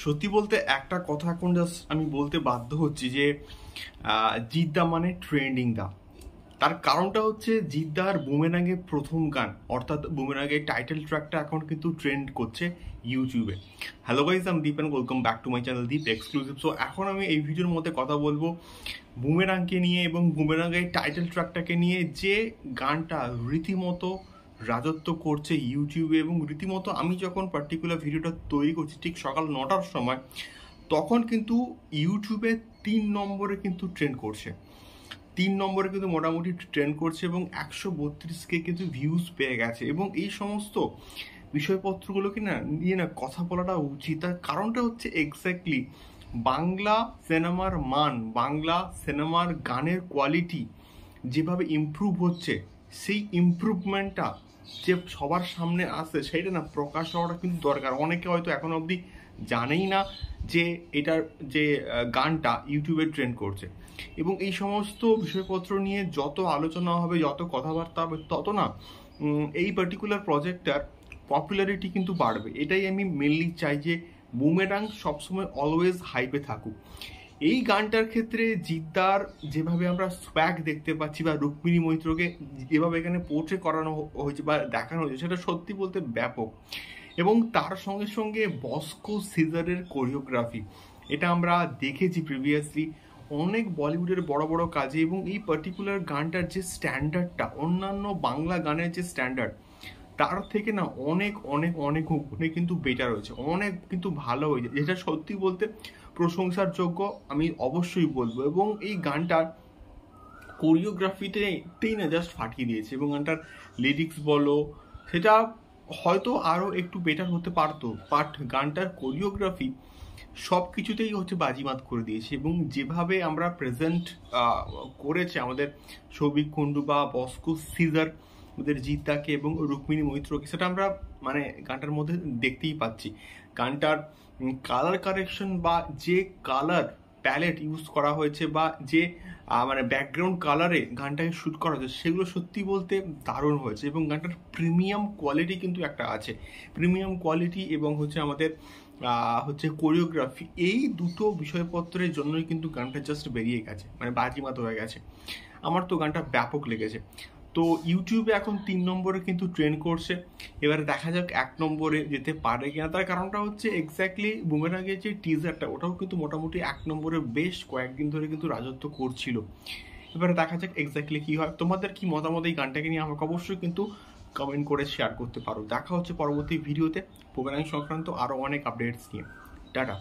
সত্যি বলতে একটা কথা এখন জাস্ট আমি বলতে বাধ্য হচ্ছি যে জিদ্দা মানে ট্রেন্ডিং দা। তার কারণটা হচ্ছে জিদ্দার বুমেরাঙে প্রথম গান অর্থাৎ বুমেরাঙের টাইটেল ট্র্যাকটা এখন কিন্তু ট্রেন্ড করছে ইউটিউবে। হ্যালো গাইজ, আমি Deep and welcome back to my channel Deep exclusive. So এখন আমি এই ভিডিওর মধ্যে কথা বলবো বুমেরাংকে নিয়ে এবং বুমেরাঙের টাইটেল ট্র্যাকটাকে নিয়ে, যে গানটা রীতিমতো রাজত্ব করছে ইউটিউবে। এবং রীতিমতো আমি যখন পার্টিকুলার ভিডিওটা তৈরি করছি ঠিক সকাল 9টার সময়, তখন কিন্তু ইউটিউবে 3 নম্বরে কিন্তু ট্রেন্ড করছে। 3 নম্বরে কিন্তু মোটামুটি ট্রেন্ড করছে এবং 132K কিন্তু ভিউজ পেয়ে গেছে। এবং এই সমস্ত বিষয়পত্রগুলোকে নিয়ে কথা বলাটা উচিত। তার কারণটা হচ্ছে এক্স্যাক্টলি বাংলা সিনেমার মান, বাংলা সিনেমার গানের কোয়ালিটি যেভাবে ইমপ্রুভ হচ্ছে, সেই ইমপ্রুভমেন্টটা যে সবার সামনে আসছে সেইটা প্রকাশ হওয়াটা কিন্তু দরকার। অনেকে হয়তো এখন অবধি জানেই না যে এটার যে গানটা ইউটিউবে ট্রেন্ড করছে। এবং এই সমস্ত বিষয়পত্র নিয়ে যত আলোচনা হবে, যত কথাবার্তা হবে, তত এই পার্টিকুলার প্রজেক্টটার পপুলারিটি কিন্তু বাড়বে। এটাই আমি মেনলি চাই যে বুমেরাং সবসময় অলওয়েজ হাইপে থাকুক। এই গানটার ক্ষেত্রে জিদ্দার যেভাবে আমরা স্প্যাক দেখতে পাচ্ছি বা রুক্মিণী মৈত্রকে যেভাবে এখানে পোর্ট্রে করানো হয়েছে বা দেখানো হয়েছে, সেটা সত্যি বলতে ব্যাপক। এবং তার সঙ্গে সঙ্গে বস্কো সিজারের কোরিওগ্রাফি, এটা আমরা দেখেছি প্রিভিয়াসলি অনেক বলিউডের বড় বড় কাজে। এবং এই পার্টিকুলার গানটার যে স্ট্যান্ডার্ডটা অন্যান্য বাংলা গানের যে স্ট্যান্ডার্ড, তার থেকে অনেক অনেক অনেক অনেক কিন্তু বেটার হয়েছে, অনেক কিন্তু ভালো হয়েছে, যেটা সত্যি বলতে প্রশংসার যোগ্য আমি অবশ্যই বলবো। এবং এই গানটার কোরিওগ্রাফিতেই জাস্ট ফাটিয়ে দিয়েছে। এবং গানটার লিরিক্স বলো, সেটা হয়তো আরও একটু বেটার হতে পারতো, বাট গানটার কোরিওগ্রাফি সব কিছুতেই বাজিমাত করে দিয়েছে। এবং যেভাবে আমরা প্রেজেন্ট করেছে আমাদের সৌভিক কুণ্ডু বা বস্কো সিজার, ওদের জিদ্দাকে এবং রুক্মিণী মৈত্রকে, সেটা আমরা গানটার মধ্যে দেখতেই পাচ্ছি। গানটার কালার কারেকশন বা যে কালার প্যালেট ইউজ করা হয়েছে বা যে ব্যাকগ্রাউন্ড কালারে গানটাকে শ্যুট করা হয়েছে, সেগুলো সত্যি বলতে দারুণ হয়েছে। এবং গানটার প্রিমিয়াম কোয়ালিটি কিন্তু একটা আছে, প্রিমিয়াম কোয়ালিটি এবং আমাদের কোরিওগ্রাফি, এই দুটো বিষয়পত্রের জন্যই কিন্তু গানটা জাস্ট বেরিয়ে গেছে, বাজিমাত হয়ে গেছে। আমার তো গানটা ব্যাপক লেগেছে। তো ইউটিউবে এখন 3 নম্বরে কিন্তু ট্রেন্ড করছে। এবারে দেখা যাক 1 নম্বরে যেতে পারে কিনা। তার কারণটা হচ্ছে এক্স্যাক্টলি বুমেরাঙের যে টিজারটা, ওটাও কিন্তু মোটামুটি 1 নম্বরে বেশ কয়েকদিন ধরে কিন্তু রাজত্ব করছিল। এবারে দেখা যাক এক্স্যাক্টলি কি হয়। তোমাদের কি মতামত এই গানটাকে নিয়ে আমাকে অবশ্যই কিন্তু কমেন্ট করে শেয়ার করতে পারো। দেখা হচ্ছে পরবর্তী ভিডিওতে বুমেরাং সংক্রান্ত আরও অনেক আপডেটস নিয়ে। টাটা।